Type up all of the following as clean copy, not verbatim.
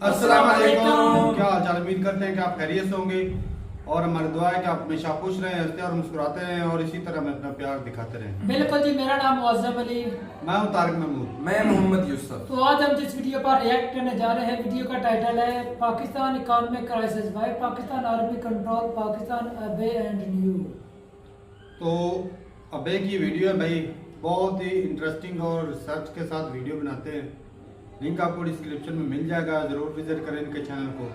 अस्सलाम वालेकुम। क्या हाल चाल, उम्मीद करते हैं कि आप खैरियत से होंगे और हमारी दुआ है कि आप हमेशा खुश रहें, हंसते और मुस्कुराते रहें और इसी तरह में अपना प्यार दिखाते रहें। बिल्कुल जी, मेरा नाम मुअज़्ज़म अली, मैं हूं तारिक महमूद। मैं मोहम्मद यूसुफ। तो आज हम जिस वीडियो पर रिएक्ट करने जा रहे हैं, वीडियो का टाइटल है Pakistan economic crisis by Pakistan army control Pakistan अबे एंड न्यू। तो अबे की वीडियो है भाई, बहुत ही इंटरेस्टिंग और रिसर्च के साथ वीडियो बनाते हैं। लिंक आपको डिस्क्रिप्शन में मिल जाएगा, जरूर विजिट करें इनके चैनल को।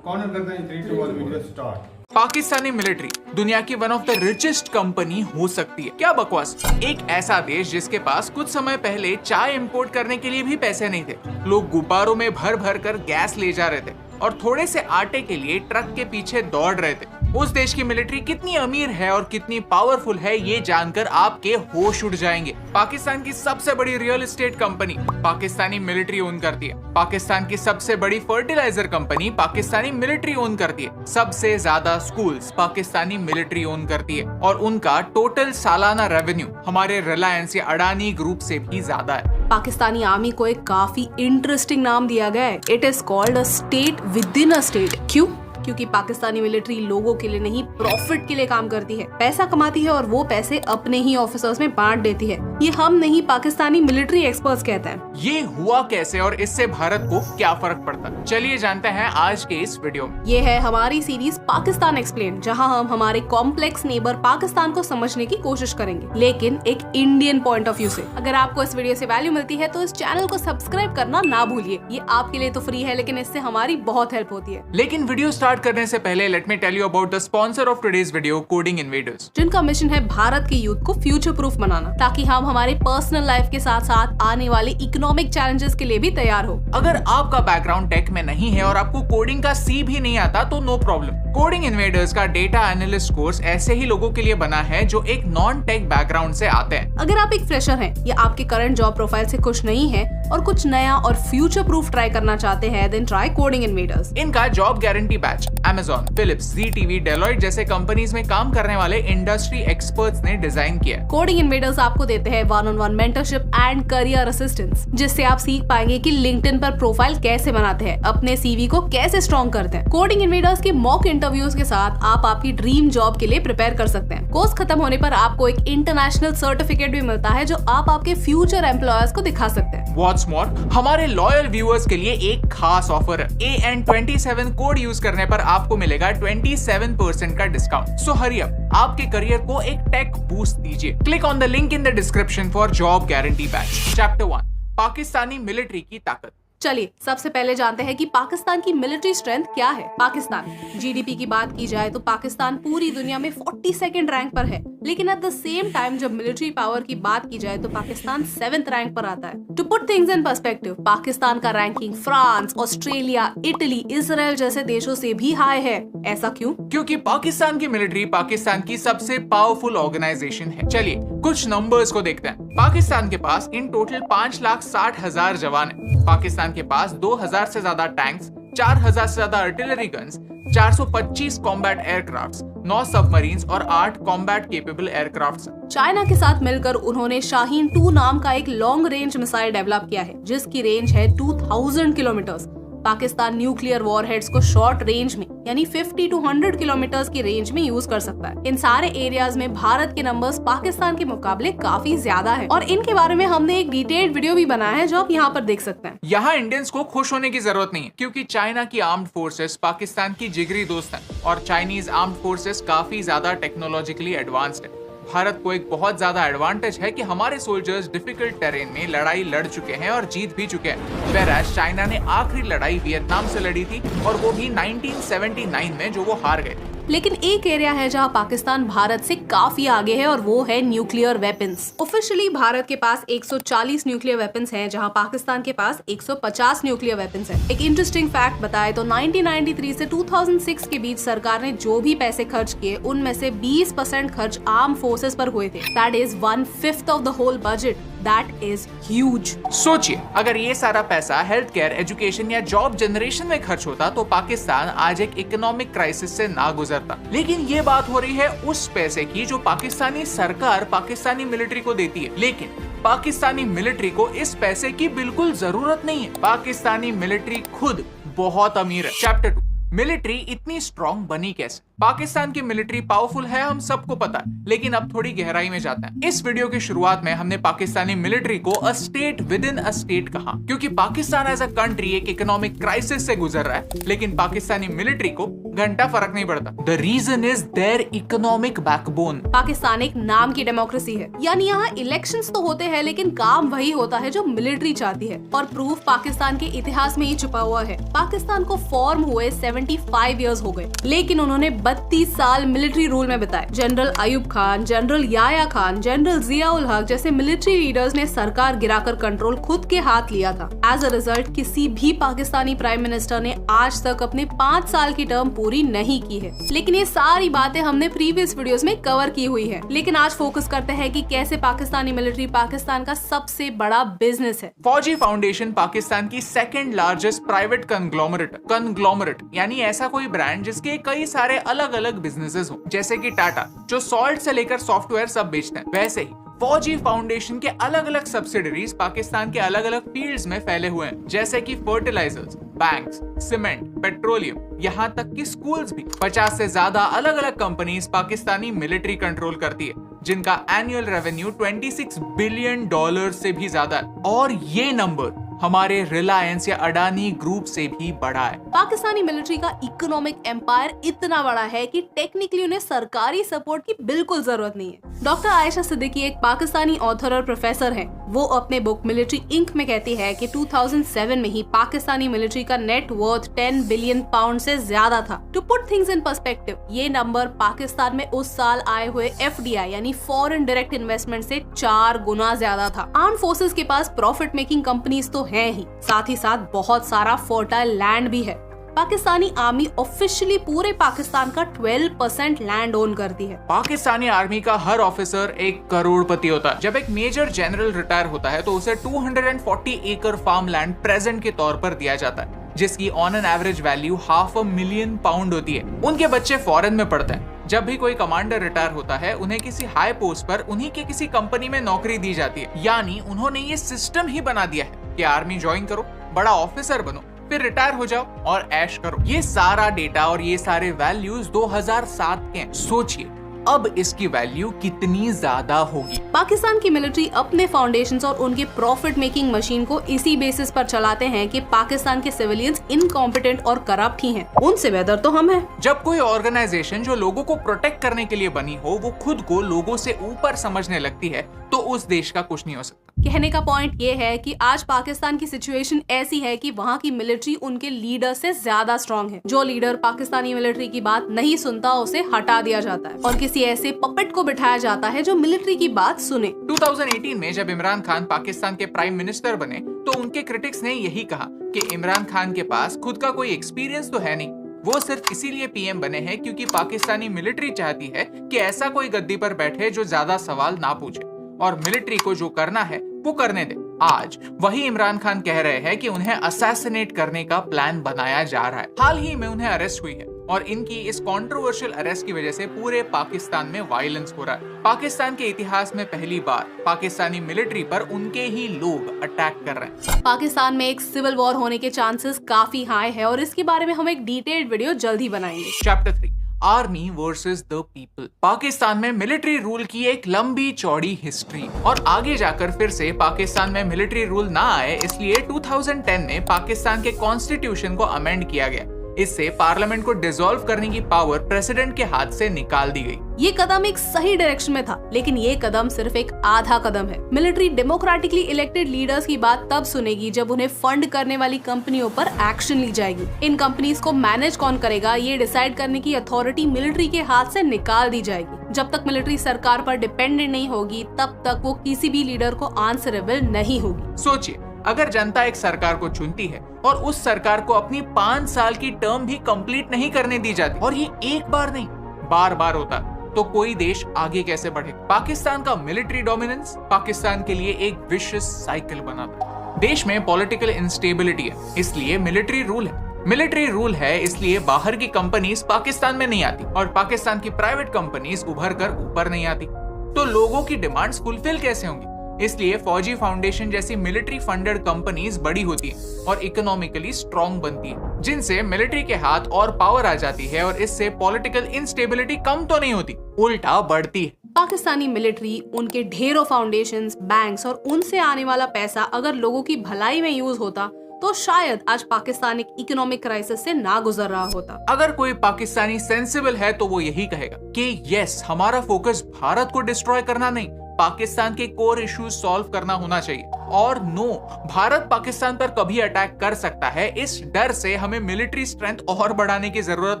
कॉर्नर करते हैं 3 2 1 वीडियो स्टार्ट। पाकिस्तानी मिलिट्री दुनिया की one of the richest company हो सकती है। क्या बकवास, एक ऐसा देश जिसके पास कुछ समय पहले चाय इंपोर्ट करने के लिए भी पैसे नहीं थे। लोग गुब्बारों में भर भर कर गैस ले जा रहे थे और थोड़े से आटे के लिए ट्रक के पीछे दौड़ रहे थे। उस देश की मिलिट्री कितनी अमीर है और कितनी पावरफुल है, ये जानकर आपके होश उड़ जाएंगे। पाकिस्तान की सबसे बड़ी real estate company Pakistani military own करती है। पाकिस्तान की सबसे बड़ी fertiliser company Pakistani military own करती है। सबसे ज्यादा स्कूल्स पाकिस्तानी मिलिट्री ओन करती है और उनका टोटल सालाना रेवेन्यू हमारे रिलायंस या अडानी ग्रुप से भी ज्यादा है। पाकिस्तानी आर्मी को एक काफी इंटरेस्टिंग नाम दिया गया है। It is called a state with in a state. क्यों? क्योंकि पाकिस्तानी मिलिट्री लोगों के लिए नहीं, प्रॉफिट के लिए काम करती है, पैसा कमाती है और वो पैसे अपने ही ऑफिसर्स में बांट देती है। ये हम नहीं, पाकिस्तानी मिलिट्री एक्सपर्ट्स कहते हैं। ये हुआ कैसे और इससे भारत को क्या फर्क पड़ता है, चलिए जानते हैं आज के इस वीडियो में। ये है हमारी सीरीज पाकिस्तान एक्सप्लेन, जहां हम हमारे कॉम्प्लेक्स नेबर पाकिस्तान को समझने की कोशिश करेंगे, लेकिन एक इंडियन पॉइंट ऑफ व्यू से। अगर आपको इस वीडियो से वैल्यू मिलती है तो इस चैनल को सब्सक्राइब करना ना भूलिए। ये आपके लिए तो फ्री है, लेकिन इससे हमारी बहुत हेल्प होती है। लेकिन वीडियो स्टार्ट करने से पहले let me tell you about the sponsor of today's video, coding invaders, जिनका मिशन है भारत के यूथ को फ्यूचर प्रूफ बनाना, ताकि हम हमारे पर्सनल लाइफ के साथ साथ आने वाले इकोनॉमिक चैलेंजेस के लिए भी तैयार हो। अगर आपका बैकग्राउंड टेक में नहीं है और आपको कोडिंग का सी भी नहीं आता तो नो प्रॉब्लम। कोडिंग इन्वेडर्स का डेटा एनालिस्ट कोर्स ऐसे ही लोगों के लिए बना है जो एक नॉन टेक बैकग्राउंड से आते हैं। अगर आप एक फ्रेशर हैं या आपके करंट जॉब प्रोफाइल से खुश नहीं हैं और कुछ नया और फ्यूचर प्रूफ ट्राई करना चाहते हैं, देन ट्राई कोडिंग इन्वेडर्स। इनका job guarantee batch Amazon, Philips, ZTV, Deloitte जैसे कंपनीज में काम करने वाले इंडस्ट्री एक्सपर्ट्स ने डिजाइन किया। कोडिंग इन्वेडर्स आपको देते हैं 1-on-1 mentorship and career assistance, जिससे आप सीख पाएंगे कि लिंक्डइन पर प्रोफाइल कैसे बनाते हैं, अपने सीवी को कैसे स्ट्रॉन्ग करते हैं। कोडिंग इन्वेडर्स के मॉक इंटरव्यूज के साथ आप आपकी ड्रीम जॉब के लिए प्रिपेयर कर सकते हैं। कोर्स खत्म होने पर आपको एक इंटरनेशनल सर्टिफिकेट भी मिलता है, जो आप आपके फ्यूचर एम्प्लॉयर्स को दिखा सकते हैं। What's more, हमारे लॉयल व्यूअर्स के लिए एक खास ऑफर है। AN27 कोड यूज करने पर आपको मिलेगा 27% का डिस्काउंट। सो हरी अप, आपके करियर को एक टेक बूस्ट दीजिए। Click on the link in the description for job guarantee batch. Chapter 1, Pakistani military की ताकत। चलिए सबसे पहले जानते हैं कि पाकिस्तान की मिलिट्री स्ट्रेंथ क्या है। पाकिस्तान जीडीपी की बात की जाए तो पाकिस्तान पूरी दुनिया में 42nd रैंक पर है, लेकिन एट द सेम टाइम जब मिलिट्री पावर की बात की जाए तो पाकिस्तान 7th रैंक पर आता है। To put things in perspective, Pakistan का ranking France, Australia, Italy, Israel जैसे देशों से भी हाई है। ऐसा क्यों? क्योंकि पाकिस्तान की मिलिट्री पाकिस्तान की सबसे पावरफुल ऑर्गेनाइजेशन है। चलिए कुछ नंबर्स को देखते हैं। पाकिस्तान के पास इन टोटल 5,60,000 जवान है। पाकिस्तान के पास 2,000 से ज्यादा टैंक्स, 4,000 से ज्यादा artillery guns, 425 combat aircrafts, 9 submarines और 8 कॉम्बैट केपेबल एयरक्राफ्ट्स। चाइना के साथ मिलकर उन्होंने शाहीन 2 नाम का एक लॉन्ग रेंज मिसाइल डेवलप किया है, जिसकी रेंज है 2000 किलोमीटर। पाकिस्तान न्यूक्लियर वॉरहेड्स को शॉर्ट रेंज में यानी 50 to 100 किलोमीटर की रेंज में यूज कर सकता है। इन सारे एरियाज में भारत के नंबर्स पाकिस्तान के मुकाबले काफी ज्यादा है और इनके बारे में हमने एक डिटेल्ड वीडियो भी बनाया है, जो आप यहाँ पर देख सकते हैं। यहाँ इंडियंस को खुश होने की जरूरत नहीं है, क्योंकि चाइना की आर्म्ड फोर्सेस पाकिस्तान की जिगरी दोस्त हैं और चाइनीज आर्म्ड फोर्सेस काफी ज्यादा टेक्नोलॉजिकली एडवांस्ड है। भारत को एक बहुत ज्यादा एडवांटेज है कि हमारे सोल्जर्स डिफिकल्ट टेरेन में लड़ाई लड़ चुके हैं और जीत भी चुके हैं। वेराज चाइना ने आखिरी लड़ाई वियतनाम से लड़ी थी और वो भी 1979 में, जो वो हार गए। लेकिन एक एरिया है जहां पाकिस्तान भारत से काफी आगे है और वो है न्यूक्लियर वेपन्स। ऑफिशियली भारत के पास 140 न्यूक्लियर वेपन्स हैं, जहां पाकिस्तान के पास 150 न्यूक्लियर वेपन्स हैं। एक इंटरेस्टिंग फैक्ट बताए तो 1993 से 2006 के बीच सरकार ने जो भी पैसे खर्च किए, उनमें से 20% खर्च आर्म फोर्सेस पर हुए थे। That is 1/5 of the whole budget. That is huge. सोचिए, अगर ये सारा पैसा हेल्थ केयर, एजुकेशन या जॉब जनरेशन में खर्च होता तो पाकिस्तान आज एक इकोनॉमिक क्राइसिस से ना गुजरता। लेकिन ये बात हो रही है उस पैसे की जो पाकिस्तानी सरकार पाकिस्तानी मिलिट्री को देती है। लेकिन पाकिस्तानी मिलिट्री को इस पैसे की बिल्कुल जरूरत नहीं है। पाकिस्तानी मिलिट्री खुद बहुत अमीर है। चैप्टर 2, मिलिट्री इतनी स्ट्रॉन्ग बनी कैसे? पाकिस्तान की मिलिट्री पावरफुल है, हम सबको पता है, लेकिन अब थोड़ी गहराई में जाते हैं। इस वीडियो की शुरुआत में हमने पाकिस्तानी मिलिट्री को a state with in a state कहा, क्योंकि पाकिस्तान एज अ कंट्री एक इकोनॉमिक क्राइसिस से गुजर रहा है, लेकिन पाकिस्तानी मिलिट्री को घंटा फर्क नहीं पड़ता। The reason is their economic backbone. Pakistan एक नाम की डेमोक्रेसी है, यानी यहाँ इलेक्शंस तो होते हैं लेकिन काम वही होता है जो मिलिट्री चाहती है, और प्रूफ पाकिस्तान के इतिहास में ही छुपा हुआ है। पाकिस्तान को फॉर्म हुए 75 इयर्स हो गए, लेकिन उन्होंने 32 साल मिलिट्री रूल में बिताए। General Ayub Khan, general Yahya Khan, general Ziaul Haq जैसे मिलिट्री लीडर्स ने सरकार गिराकर कंट्रोल खुद के हाथ लिया था। एज अ रिजल्ट किसी भी पाकिस्तानी प्राइम मिनिस्टर ने आज तक अपने 5 साल की टर्म पूरी नहीं की है। लेकिन ये सारी बातें हमने प्रीवियस वीडियोस में कवर की हुई है। लेकिन आज फोकस करते हैं कि कैसे पाकिस्तानी मिलिट्री पाकिस्तान का सबसे बड़ा बिजनेस है। फौजी फाउंडेशन पाकिस्तान की सेकंड लार्जेस्ट प्राइवेट कंग्लोमरेट यानी ऐसा कोई ब्रांड जिसके कई सारे अलग अलग बिजनेसेस हो, जैसे कि टाटा जो सॉल्ट से लेकर सॉफ्टवेयर सब बेचते हैं, वैसे ही फौजी फाउंडेशन के अलग अलग सब्सिडरीज पाकिस्तान के अलग अलग फील्ड्स में फैले हुए हैं, जैसे कि फर्टिलाइजर्स, बैंक्स, सीमेंट, पेट्रोलियम, यहाँ तक कि स्कूल्स भी। 50 से ज्यादा अलग अलग कंपनीज पाकिस्तानी मिलिट्री कंट्रोल करती है, जिनका एनुअल रेवेन्यू $26 बिलियन से भी ज्यादा है, और ये नंबर हमारे रिलायंस या अडानी ग्रुप से भी बड़ा है। पाकिस्तानी मिलिट्री का इकोनॉमिक एम्पायर इतना बड़ा है कि टेक्निकली उन्हें सरकारी सपोर्ट की बिल्कुल जरूरत नहीं है। डॉक्टर आयशा सिद्दीकी एक पाकिस्तानी ऑथर और प्रोफेसर हैं। वो अपने बुक मिलिट्री इंक में कहती है कि 2007 में ही पाकिस्तानी मिलिट्री का नेट वर्थ 10 बिलियन पाउंड से ज्यादा था। To put things in perspective, ये नंबर पाकिस्तान में उस साल आए हुए FDI यानी फॉरेन डायरेक्ट इन्वेस्टमेंट से 4 गुना ज्यादा था। आर्म फोर्सेस के पास प्रॉफिट मेकिंग कंपनीज तो है ही, साथ ही साथ बहुत सारा फर्टाइल लैंड भी है। पाकिस्तानी आर्मी ऑफिशियली पूरे पाकिस्तान का 12% लैंड ओन करती है। पाकिस्तानी आर्मी का हर ऑफिसर एक करोड़पति होता है। जब एक मेजर जनरल रिटायर होता है तो उसे 240 एकड़ फार्म लैंड प्रेजेंट के तौर पर दिया जाता है, जिसकी on an average value $500,000 pound होती है। उनके बच्चे फॉरेन में पढ़ते हैं। जब भी कोई कमांडर रिटायर होता है, उन्हें किसी हाई पोस्ट पर उन्हीं के किसी कंपनी में नौकरी दी जाती है, यानी उन्होंने ये सिस्टम ही बना दिया है कि आर्मी ज्वाइन करो, बड़ा ऑफिसर बनो, फिर रिटायर हो जाओ और ऐश करो। ये सारा डेटा और ये सारे वैल्यूज 2007 के हैं। सोचिए अब इसकी वैल्यू कितनी ज्यादा होगी। पाकिस्तान की मिलिट्री अपने फाउंडेशंस और उनके प्रॉफिट मेकिंग मशीन को इसी बेसिस पर चलाते हैं कि पाकिस्तान के सिविलियंस इनकॉम्पिटेंट और करप्ट ही हैं। उनसे बेहतर तो हम हैं। जब कोई ऑर्गेनाइजेशन जो लोगों को प्रोटेक्ट करने के लिए बनी हो, वो खुद को लोगों से ऊपर समझने लगती है, तो उस देश का कुछ नहीं हो सकता। कहने का पॉइंट ये है कि आज पाकिस्तान की सिचुएशन ऐसी है कि वहाँ की मिलिट्री उनके लीडर से ज्यादा स्ट्रॉन्ग है। जो लीडर पाकिस्तानी मिलिट्री की बात नहीं सुनता, उसे हटा दिया जाता है और किसी ऐसे पपेट को बिठाया जाता है जो मिलिट्री की बात सुने। 2018 में जब इमरान खान पाकिस्तान के प्राइम मिनिस्टर बने, तो उनके क्रिटिक्स ने यही कहा कि इमरान खान के पास खुद का कोई एक्सपीरियंस तो है नहीं, वो सिर्फ इसीलिए पीएम बने हैं क्योंकि पाकिस्तानी मिलिट्री चाहती है कि ऐसा कोई गद्दी पर बैठे जो ज्यादा सवाल ना पूछे, और मिलिट्री को जो करना है वो करने दे। आज वही इमरान खान कह रहे हैं कि उन्हें असैसिनेट करने का प्लान बनाया जा रहा है। हाल ही में उन्हें अरेस्ट हुई है, और इनकी इस कंट्रोवर्शियल अरेस्ट की वजह से पूरे पाकिस्तान में वायलेंस हो रहा है। पाकिस्तान के इतिहास में पहली बार पाकिस्तानी मिलिट्री पर उनके ही लोग अटैक कर रहे हैं। पाकिस्तान में एक सिविल वॉर होने के चांसेस काफी हाई है, और इसके बारे में हम एक डिटेल्ड वीडियो जल्द ही बनाएंगे। Chapter 3, army versus the people. Pakistan में मिलिट्री रूल की एक लंबी चौड़ी हिस्ट्री, और आगे जाकर फिर से पाकिस्तान में मिलिट्री रूल ना आए, इसलिए 2010 में पाकिस्तान के कॉन्स्टिट्यूशन को अमेंड किया गया। इससे पार्लियामेंट को डिसॉल्व करने की पावर प्रेसिडेंट के हाथ से निकाल दी गई। ये कदम एक सही डायरेक्शन में था, लेकिन ये कदम सिर्फ एक आधा कदम है। मिलिट्री डेमोक्रेटिकली इलेक्टेड लीडर्स की बात तब सुनेगी जब उन्हें फंड करने वाली कंपनियों पर एक्शन ली जाएगी। इन कंपनीज को मैनेज कौन करेगा, ये डिसाइड करने की अथॉरिटी मिलिट्री के हाथ से निकाल दी जाएगी। जब तक मिलिट्री सरकार पर डिपेंडेंट नहीं होगी, तब तक वो किसी भी लीडर को आंसरेबल नहीं होगी। सोचिए, अगर जनता एक सरकार को चुनती है और उस सरकार को अपनी 5 साल की टर्म भी कंप्लीट नहीं करने दी जाती, और ये एक बार नहीं बार बार होता, तो कोई देश आगे कैसे बढ़े? पाकिस्तान का मिलिट्री डोमिनेंस पाकिस्तान के लिए एक विशियस साइकिल बनाता। देश में पॉलिटिकल इंस्टेबिलिटी है, इसलिए मिलिट्री रूल है। मिलिट्री रूल है, इसलिए बाहर की कंपनीज पाकिस्तान में नहीं आती, और पाकिस्तान की प्राइवेट कंपनीज उभर कर ऊपर नहीं आती। तो लोगों की डिमांड्स फुलफिल कैसे होंगी? इसलिए फौजी फाउंडेशन जैसी मिलिट्री फंडेड कंपनीज बड़ी होती हैं और इकोनॉमिकली स्ट्रॉन्ग बनती है, जिनसे मिलिट्री के हाथ और पावर आ जाती है और इससे पॉलिटिकल इंस्टेबिलिटी कम तो नहीं होती, उल्टा बढ़ती है। पाकिस्तानी मिलिट्री, उनके ढेरों फाउंडेशंस, बैंक्स और उनसे आने वाला पैसा अगर लोगों की भलाई में यूज होता तो शायद आज पाकिस्तान एक इकोनॉमिक क्राइसिस से ना गुजर रहा होता। अगर कोई पाकिस्तानी सेंसिबल है तो वो यही कहेगा कि यस, हमारा फोकस भारत को डिस्ट्रॉय करना नहीं, पाकिस्तान के कोर इश्यूज सॉल्व करना होना चाहिए। और नो, भारत पाकिस्तान पर कभी अटैक कर सकता है, इस डर से हमें मिलिट्री स्ट्रेंथ और बढ़ाने की जरूरत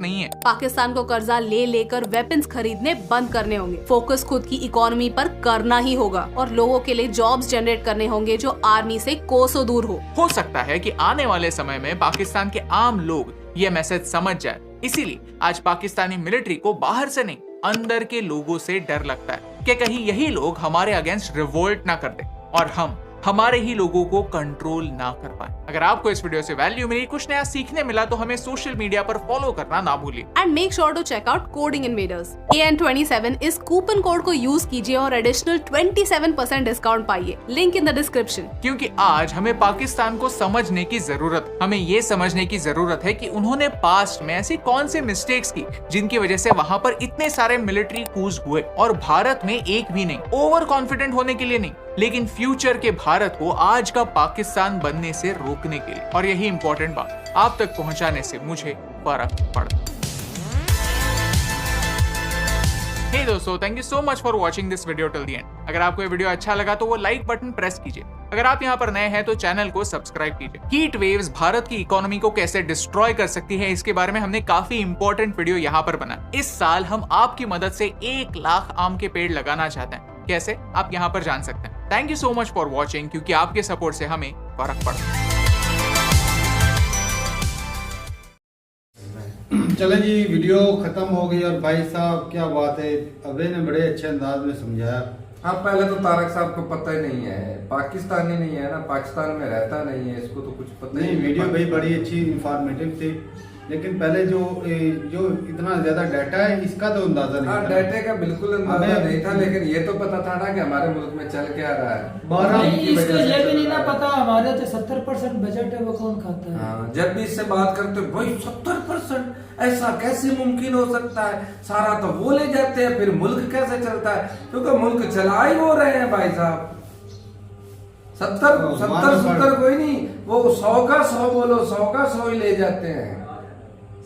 नहीं है। पाकिस्तान को कर्जा ले लेकर वेपन्स खरीदने बंद करने होंगे, फोकस खुद की इकोनॉमी पर करना ही होगा और लोगों के लिए जॉब्स जनरेट करने होंगे जो आर्मी से कोसों दूर हो सकता है कि आने वाले समय में पाकिस्तान के आम लोग ये मैसेज समझ जाए, इसीलिए आज पाकिस्तानी मिलिट्री को बाहर से नहीं, अंदर के लोगों से डर लगता है कि कहीं यही लोग हमारे अगेंस्ट रिवोल्ट ना कर दे और हम हमारे ही लोगों को कंट्रोल ना कर पाए। अगर आपको इस वीडियो से वैल्यू मिली, कुछ नया सीखने मिला तो हमें सोशल मीडिया पर फॉलो करना ना भूलिए। And make sure to check out coding invaders. AN27 इस कूपन कोड को यूज कीजिए और एडिशनल 27% डिस्काउंट पाइए, लिंक इन द डिस्क्रिप्शन। क्योंकि आज हमें पाकिस्तान को समझने की जरूरत, हमें ये समझने की जरूरत है कि उन्होंने पास्ट में ऐसी कौन से मिस्टेक्स की जिनकी वजह से वहां पर इतने सारे मिलिट्री कूज हुए और भारत में एक भी नहीं। ओवर कॉन्फिडेंट होने के लिए नहीं, लेकिन फ्यूचर के भारत को आज का पाकिस्तान बनने से रोकने के लिए। और यही इंपॉर्टेंट बात आप तक पहुंचाने से मुझे फर्क पड़ता। हे दोस्तों, thank you so much for watching this video till the end. अगर आपको ये वीडियो अच्छा लगा तो वो लाइक बटन प्रेस कीजिए। अगर आप यहाँ पर नए हैं तो चैनल को सब्सक्राइब कीजिए। हीट वेव्स भारत की इकोनॉमी को कैसे डिस्ट्रॉय कर सकती है, इसके बारे में हमने काफी इंपॉर्टेंट वीडियो यहाँ पर बनाया। इस साल हम आपकी मदद से 1 लाख आम के पेड़ लगाना चाहते हैं। कैसे, आप यहाँ पर जान सकते हैं। Thank you so much for watching, क्योंकि आपके सपोर्ट से हमें फर्क पड़ता है। चले जी, वीडियो खत्म हो गई और भाई साहब क्या बात है, अबे ने बड़े अच्छे अंदाज में समझाया। हाँ, पहले तो तारक साहब को पता ही नहीं है, पाकिस्तानी नहीं है ना, पाकिस्तान में रहता नहीं है, इसको तो कुछ पता नहीं। वीडियो भाई बड़ी अच्छी इंफॉर्मेटिव थी, लेकिन पहले जो इतना ज्यादा डाटा है इसका तो अंदाजा नहीं था। डाटे का बिल्कुल अंदाजा नहीं था, लेकिन ये तो पता था ना कि हमारे मुल्क में चल क्या रहा है। इसको ये भी नहीं ना पता हमारे जो 70% बजट है वो कौन खाता है। हाँ, जब भी इससे बात करते भाई 70% ऐसा कैसे मुमकिन हो सकता है, सारा तो वो ले जाते हैं, फिर मुल्क कैसे चलता है, क्योंकि मुल्क चला ही हो रहे हैं भाई साहब। 70 कोई नहीं, वो 100 का 100 बोलो, 100 का 100 ही ले जाते हैं।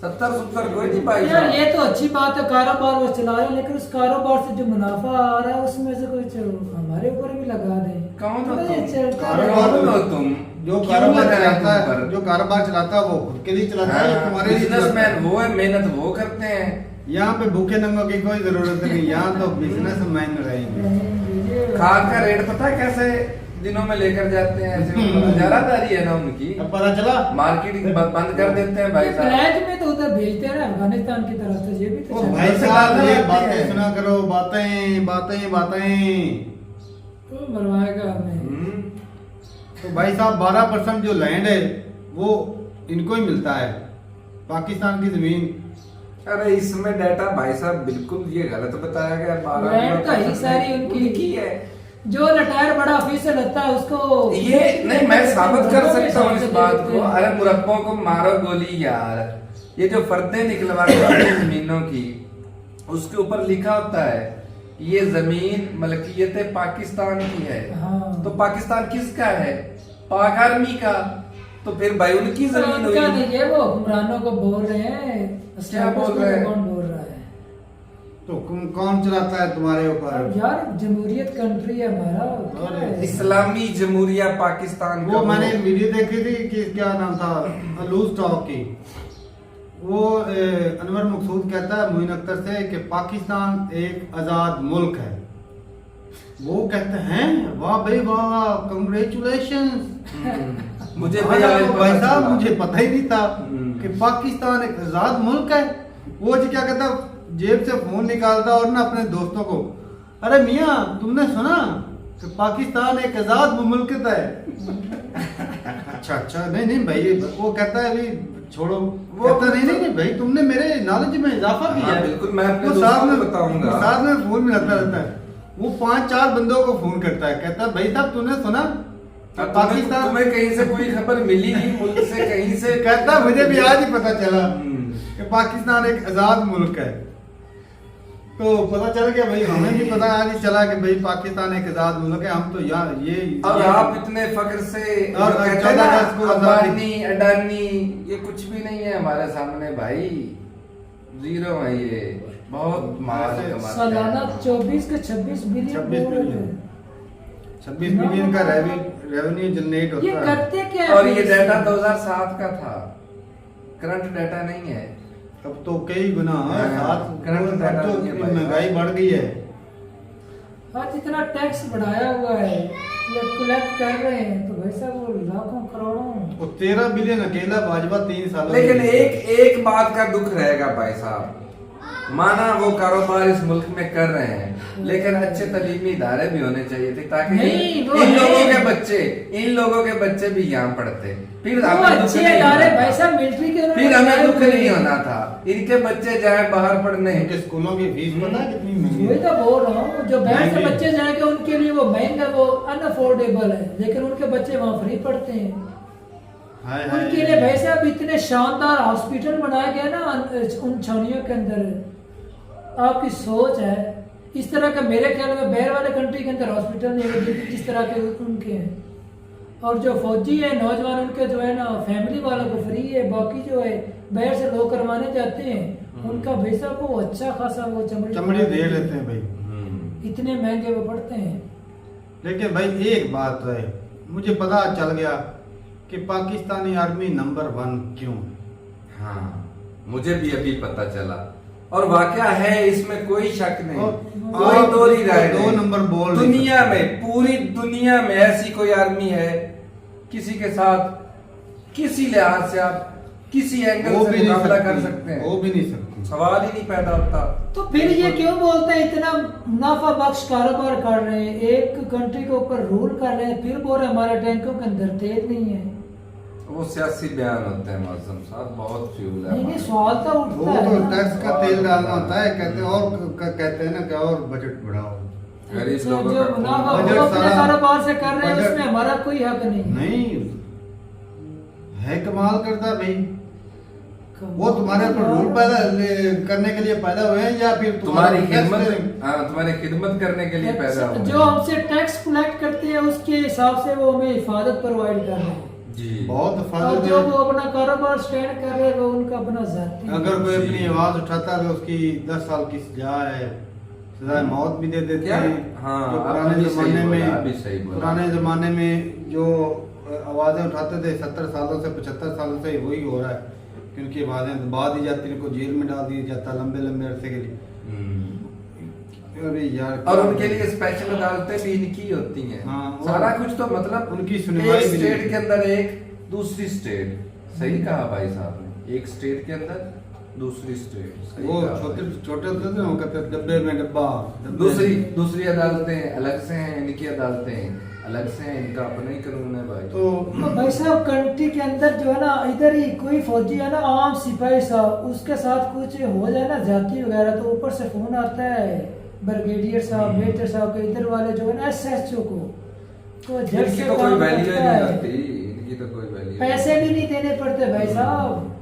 70 कोई नहीं भाई यार, ये तो अच्छी बात है, कारोबार वो चला रहे हैं, लेकिन उस कारोबार से जो मुनाफा आ रहा है उसमें से कुछ हमारे ऊपर भी लगा दे। कौन हो तुम? जो कारोबार चलाता है, जो कारोबार चलाता है वो खुद के लिए चलाता है, तुम्हारे बिजनेसमैन वो है, मेहनत वो करते हैं। यहाँ पे भूखे नंगों की कोई जरूरत नहीं, यहाँ तो बिजनेस मैन रहेंगे। खाद का रेट पता है कैसे दिनों में लेकर जाते हैं, ऐसे इजारादारी है ना उनकी, अब पता चला मार्केटिंग बंद कर देते हैं भाई साहब। फ्लैट में तो उधर भेजते हैं अफगानिस्तान की तरफ से, ये भी तो भाई साहब ये बातें सुना करो, बातें बातें बातें तो मरवाएगा हमें। तो भाई साहब 12% जो लैंड है वो इनको ही मिलता है, पाकिस्तान की जमीन। अरे इसमें डाटा भाई साहब बिल्कुल ये गलत बताया गया। लैंड तो ही सारी उनकी है, जो रिटायर बड़ा ऑफिसर होता है उसको ये नहीं, मैं साबित कर सकता हूँ इस बात को। अरे मुरब्बों को मारो गोली यार, ये जो फर्दे निकलवाते हैं जमीनों की, उसके ऊपर लिखा होता है ये जमीन मलकियत पाकिस्तान की है। हाँ। तो पाकिस्तान किसका है? पाक आर्मी का। तो फिर भाई उनकी जमीन हुई। क्या नहीं, ये वो हुक्मरानों को बोल रहे हैं, क्या बोल रहे हैं? कौन बोल रहा है? तो कौन चलाता है तुम्हारे ऊपर? यार जमहूरियत कंट्री है हमारा, इस्लामी जमहूरिया पाकिस्तान। वो मैंने वीडियो देखी थी कि क्या नाम था, लूज टॉक की, वो अनवर मकसूद कहता है मोइन अख्तर से कि पाकिस्तान एक आजाद मुल्क है। वो कहते हैं वाह भाई वाह, कंग्रेचुलेशंस। मुझे भाई साहब मुझे पता ही नहीं था कि पाकिस्तान एक आजाद मुल्क है। वो जी क्या कहता, जेब से फोन निकालता और ना अपने दोस्तों को, अरे मियाँ तुमने सुना कि पाकिस्तान एक आजाद मुल्क है। अच्छा नहीं भाई, वो कहता है अभी छोड़ो, वो कहता नहीं भाई तुमने मेरे नॉलेज में इजाफा किया है। बिल्कुल, मैं अपने दोस्तों को बताऊंगा। साथ में फोन मिलाता रहता है, वो 5-4 बंदों को फोन करता है, कहता है भाई साहब तूने सुना पाकिस्तान तुम्हें कहीं से कोई खबर मिली नहीं, मुल्क से कहीं से? कहता मुझे भी आज ही पता चला कि पाकिस्तान एक आजाद मुल्क है। तो पता चल गया भाई, हमें भी पता आज ही चला कि भाई पाकिस्तान एक आजाद मुल्क है। हम तो यार ये और आप इतने फख्र से और कहते हैं 14 ना, अगस्त को आजादी। अंबानी अडानी ये कुछ भी नहीं है हमारे सामने भाई, जीरो है ये। बहुत माल कमाते सालाना हैं। 24 के 26 बिलियन 26 बिलियन का रेवेन्यू जनरेट ये होता है। करते क्या है? और ये डाटा 2007 का था, करंट डाटा नहीं है। अब तो कई गुना है, हाँ, करंट डाटा तो नहीं है भाई। महंगाई बढ़ गई है। आज इतना टैक्स बढ़ाया हुआ है, ये कलेक्ट कर रहे हैं तो भाई साहब वो लाखों करोड़ों। और 13 बिलियन अकेला भाजपा 3 सालों में। लेकिन एक बात का दुख रहेगा भाई साहब, माना वो कारोबार इस मुल्क में कर रहे हैं, लेकिन अच्छे तालीमी इदारे भी होने चाहिए थे ताकि नहीं, वो इन है। लोगों के बच्चे भी यहाँ पढ़ते, फिर वो हमें दुख अच्छे नहीं इदारे होना भाई था। साहब मिलिट्री के फिर हमें दुख नहीं होना था, इनके बच्चे जाए बाहर पढ़ने। इनके स्कूलों की फीस पता है कितनी महंगी वही है? तो बोल रहा हूँ, जो बाहर से महंगी। बच्चे जाएंगे उनके लिए वो महंगा, वो अनअफोर्डेबल है, लेकिन उनके बच्चे वहाँ फ्री पढ़ते हैं। हाय हाय। उनके लिए भाई साहब इतने शानदार हॉस्पिटल बनाया गया ना उन छावनियों के अंदर। आपकी सोच है इस तरह का, मेरे ख्याल में बाहर वाले कंट्री के अंदर हॉस्पिटल नहीं है जिस तरह के उनके हैं। और जो फौजी है नौजवान, उनके जो है ना फैमिली वालों को फ्री है, बाकी जो है बाहर से लोग करवाने जाते हैं उनका भाई साहब को अच्छा खासा वो चमड़ी दे लेते हैं भाई, इतने महंगे वो पड़ते हैं। लेकिन भाई एक बात है, मुझे पता चल गया कि पाकिस्तानी आर्मी नंबर 1 क्यों है। हाँ, मुझे भी अभी पता चला और वाकया है, इसमें कोई शक नहीं, कोई दो ही राय दो नहीं। नंबर बोल नहीं दुनिया सकते। में, पूरी दुनिया में ऐसी कोई आर्मी है किसी के साथ किसी लिहाज से आप किसी एंगल वो से भी नहीं मुकाबला कर सकती, सकते हैं? वो भी नहीं सकती। सवाल ही नहीं पैदा होता। तो फिर ये क्यों बोलते हैं इतना मुनाफा बख्श कारोबार कर रहे हैं, एक कंट्री के ऊपर रूल कर रहे हैं, फिर बोल रहे हैं हमारे टैंकों के अंदर तेल नहीं है। वो सियासी बयान होते हैं मौसम साहब, बहुत फ्यूल है नहीं हमारे। सवाल तो वो उठता तो है ना। टैक्स का तेल डालना होता है, कहते हैं और कहते हैं ना कि और बजट बढ़ाओ। गरीब जो लोगों का मुनाफा खून- बजट वो अपने सारा- कारोबार से कर रहे हैं बजट- उसमें हमारा कोई हक नहीं। नहीं है, कमाल करता भाई। वो तुम्हारे ऊपर रूल पैदा करने के लिए पैदा हुए हैं या फिर तुम्हारी टैक्स खिदमत, पे- हाँ, तुम्हारी खिदमत करने के लिए पैदा हुए जो हमसे टैक्स कलेक्ट करते हैं उसके हिसाब से वो हमें हिफाजत प्रोवाइड कर रहे हैं। जी। बहुत और फायदा जो वो अपना कारोबार स्टैंड कर रहे हैं वो उनका अपना जाती है। अगर कोई अपनी जी। आवाज उठाता है तो उसकी 10 साल की सजा है, सजा मौत भी दे देते क्या? हैं। हाँ, जो आपने पुराने भी सही जमाने बोला, में अभी सही बोला। पुराने जमाने में जो आवाजें उठाते थे 70 सालों से 75 सालों से वही हो रहा है कि उनकी आवाजें दबा दी जाती, उनको जेल में डाल दिया जाता लंबे लंबे अरसे के लिए। अरे यार, और उनके लिए स्पेशल अदालतें भी इनकी होती हैं। हाँ, सारा कुछ तो मतलब उनकी सुनवाई एक भी स्टेट नहीं। के अंदर एक, दूसरी स्टेट। सही कहा भाई साहब ने, एक स्टेट के अंदर दूसरी स्टेट। सही वो कहा छोटे भाई। छोटे होते थे ना, वो कहते थे, डब्बे में डब्बा, डब्बे में। दूसरी अदालतें अलग से हैं, इनकी अदालतें अलग से हैं, इनका अपना ही कानून है भाई। तो तो भाई साहब कंट्री के अंदर जो है ना, इधर ही कोई फौजी है ना, आम सिपाही साहब, उसके साथ कुछ हो जाए ना जाति वगैरह, तो ऊपर से फोन आता है ब्रिगेडियर साहब, मेजर साहब के, इधर वाले जो है ना SHO को, तो झट इनकी से तो कोई काम वैल्यू करता नहीं है। होती, इनकी तो कोई वैल्यू पैसे भी नहीं देने पड़ते भाई साहब,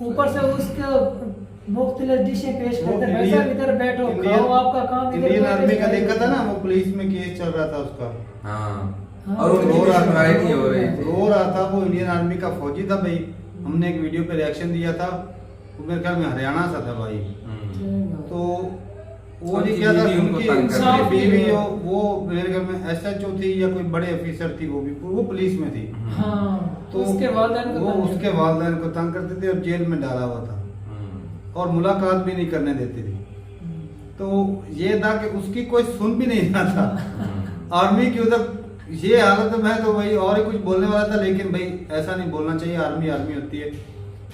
ऊपर से उसके मुख्तलिफ डिशें पेश वो करते हैं। भाई साहब इधर बैठो, खाओ, आपका काम इधर इंडियन बैठ के आर्मी का खाइए। देखा था ना, वो पुलिस में केस चल रहा था उसका। हाँ, हाँ, और उनकी रो भी रहा सुनवाई नहीं हो रही थी। रो रहा था, वो इंडियन आर्मी का फौजी था भाई। हमने एक वीडियो पे रिएक्शन दिया था, वो मेरे ख्याल में हरियाणा से था भाई। तो वो उनकी नहीं किया था, बीवी उनको उनकी तंग कर रही थी। बीवी वो मेरे ख्याल में SHO थी या कोई बड़े ऑफिसर थी, वो पुलिस में थी। हाँ, तो उसके वालिदैन को वो तंग उसके करते। वालिदैन को तंग करते थे और जेल में डाला हुआ था और मुलाकात भी नहीं करने देती थी। तो ये था कि उसकी कोई सुन भी नहीं रहा था। आर्मी की उधर ये हालत में तो भाई और ही कुछ बोलने वाला था, लेकिन भाई ऐसा नहीं बोलना चाहिए। आर्मी आर्मी होती है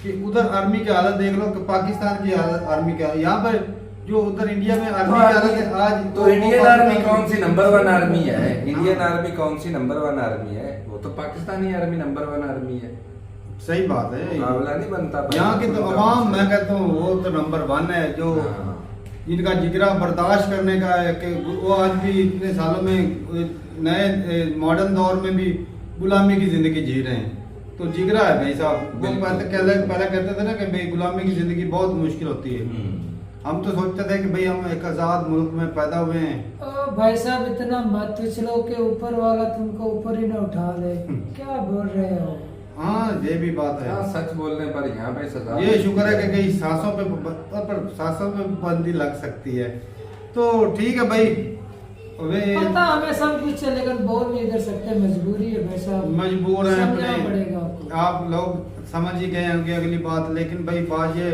कि उधर आर्मी की हालत देख लो कि पाकिस्तान की हालत आर्मी की, यहाँ पर जो उधर इंडिया में आर्मी की हालत है आज। तो इंडियन आर्मी कौन सी नंबर 1 आर्मी है? इंडियन आर्मी कौन सी नंबर 1 आर्मी है? वो तो पाकिस्तानी आर्मी नंबर 1 आर्मी है। सही बात है, मुकाबला नहीं बनता। यहाँ की तो अवाम, मैं कहता हूँ वो तो नंबर 1 है, जो हाँ। जिनका जिगरा बर्दाश्त करने का है कि वो आज भी इतने सालों में नए मॉडर्न दौर में भी गुलामी की जिंदगी जी रहे हैं। तो जिगरा है भाई साहब। वो पहले कहते थे ना कि भाई गुलामी की जिंदगी बहुत मुश्किल होती है। हम तो सोचते थे कि भाई हम एक आजाद मुल्क में पैदा हुए हैं। ओ भाई साहब इतना मत चलो कि ऊपर वाला तुमको ऊपर ही ना उठा ले। क्या बोल रहे हो? हाँ ये भी बात है। हाँ, सच बोलने पर यहाँ पे सजा। ये शुक्र है कि कई सांसों पे बंदी लग सकती है। तो ठीक है भाई। वे पता हमें सब कुछ है लेकिन बोल नहीं कर सकते, मजबूरी है भाई साहब। मजबूर हैं समझना अपने। पड़ेगा आपको। आप लोग समझ ही गए होंगे अगली बात। लेकिन भाई बात ये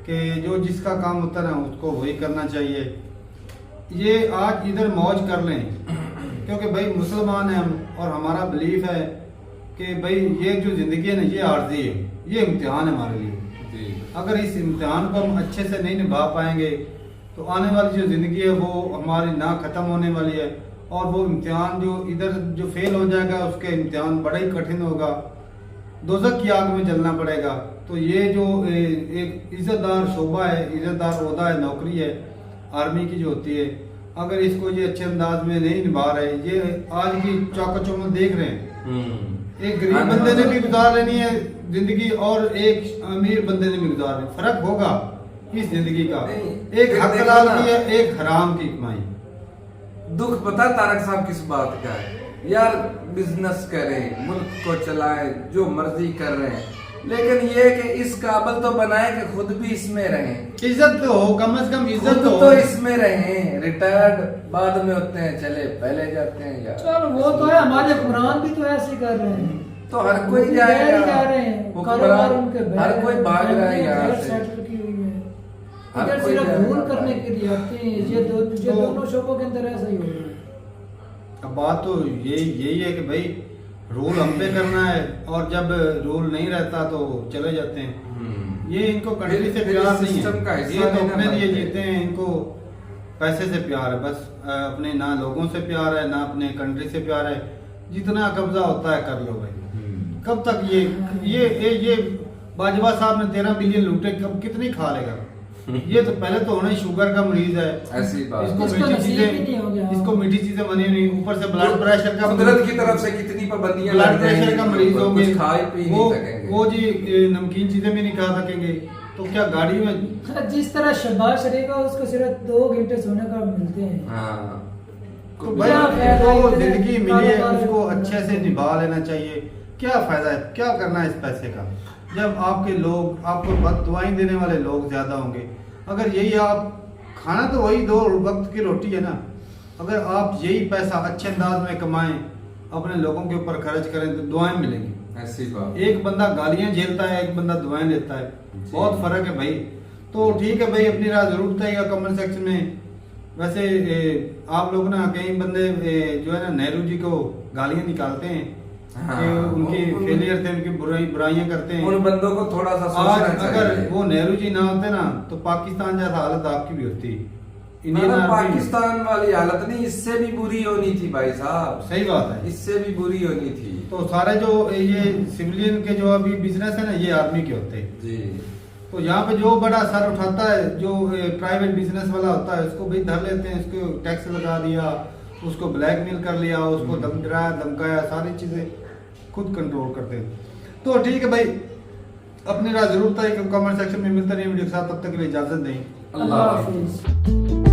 कि जो जिसका काम होता है ना उसको वही करना चाहिए। ये आज इधर मौज कर लें क्योंकि भाई मुसलमान हैं हम और हमारा बिलीफ है कि भाई ये जो ज़िंदगी है ना ये आर्जी है, ये इम्तिहान है हमारे लिए। अगर इस इम्तिहान को हम अच्छे से नहीं निभा पाएंगे तो आने वाली जो ज़िंदगी है वो हमारी ना ख़त्म होने वाली है। और वो इम्तिहान जो इधर जो फेल हो जाएगा उसके इम्तिहान बड़ा ही कठिन होगा, दोज़ख की आग में जलना पड़ेगा। तो ये जो एक इज्जतदार शोबा है, इज्जतदार ओहदा है, नौकरी है आर्मी की जो होती है, अगर इसको ये अच्छे अंदाज में नहीं निभा रहे, ये आज की चौकचौंध देख रहे हैं। एक गरीब बंदे ने भी गुजार लेनी है जिंदगी और एक अमीर बंदे ने भी गुजार लेनी। फर्क होगा इस जिंदगी का। एक हक हलाल की है, एक हराम की कमाई। दुख पता तारक साहब किस बात का है यार? बिजनेस करें, मुल्क को चलाएं, जो मर्जी कर रहे हैं, लेकिन ये कि इस काबिल तो बनाए कि खुद भी इसमें रहें। इज्जत तो हो, कम से कम इज्जत तो तो हो। इसमें रहें। रिटायर्ड बाद में होते हैं, चले पहले जाते हैं यार। चलो वो तो है, हमारे कुरान भी तो ऐसे कर रहे हैं। तो हर कोई वो जाएगा, भी जा रहे हैं, वो कारोबार उनके हर कोई भाग रहा है यहाँ से। सेटल की हुई है। हर इधर कोई सिर्फ जाएगा भूल बाहर। करने के लिए आते हैं। ये दोनों शोबों के अंदर ऐसा ही हो रहा है। अब बात तो यही है कि भाई रूल हम पे करना है और जब रूल नहीं रहता तो चले जाते हैं। ये इनको कंट्री से फिर प्यार नहीं सिस्टम का है, हिस्सा ये तो नहीं अपने ना लिए बनते। जीते हैं। इनको पैसे से प्यार है बस, अपने ना लोगों से प्यार है ना अपने कंट्री से प्यार है। जितना कब्जा होता है कर लो भाई। कब तक ये बाजवा साहब ने 13 बिलियन लूटे, कब कितनी खा लेगा? ये तो पहले तो होना ही शुगर का मरीज है। ऐसी बात। इसको इसको मीठी नसीब ही नहीं हो गया। चीजें, इसको मीठी चीजें बनी नहीं, ऊपर से ब्लड प्रेशर का कुदरत की तरफ से कितनी पाबंदियां ब्लड लग जाएंगी, प्रेशर का मरीज कुछ होंगे, खा ही पी वो नहीं सकेंगे। वो जी नमकीन चीजें भी नहीं खा सकेंगे। तो क्या गाड़ी में जिस तरह शहबाज शरीफ है उसको सिर्फ 2 घंटे सोने का मिलते हैं। हाँ। तो भाई जो जिंदगी मिली है उसको अच्छे से निभा लेना चाहिए। क्या फायदा है, क्या करना है इस पैसे का जब आपके लोग आपको बददुआएं देने वाले लोग ज्यादा होंगे। अगर यही आप खाना तो वही 2 वक्त की रोटी है ना, अगर आप यही पैसा अच्छे अंदाज में कमाएं, अपने लोगों के ऊपर खर्च करें तो दुआएं मिलेंगी। ऐसी बात। एक बंदा गालियां झेलता है, एक बंदा दुआएं लेता है, बहुत फर्क है भाई। तो ठीक है भाई, अपनी राय जरूर बताइएगा कमेंट सेक्शन में। वैसे आप लोग ना कई बंदे जो है ना नेहरू जी को गालियां निकालते हैं कि उनकी फेलियर थे, उनकी बुराइयां करते हैं। उन बंदों को थोड़ा सा आज सोचना अगर चाहिए। वो नेहरू जी ना होते ना तो पाकिस्तान जैसा हालत आपकी भी होती। इंडियन मतलब आर्मी पाकिस्तान वाली हालत नहीं, इससे भी बुरी होनी थी भाई साहब। सही बात है। इससे भी बुरी होनी थी। तो सारे जो ये सिविलियन के जो अभी बिजनेस है ना ये आर्मी के होते हैं। जी। तो यहाँ पे जो बड़ा सर उठाता है, जो प्राइवेट बिजनेस वाला होता है, उसको भी धर लेते हैं, उसको टैक्स लगा दिया, उसको ब्लैकमेल कर लिया, उसको डराया धमकाया, सारी चीजें खुद कंट्रोल करते हैं। तो ठीक है भाई, अपनी राय जरूर बताइए कमेंट सेक्शन में। मिलते रहिए वीडियो के साथ, तब तक के लिए इजाजत दें। अल्लाह हाफिज। हाफिज।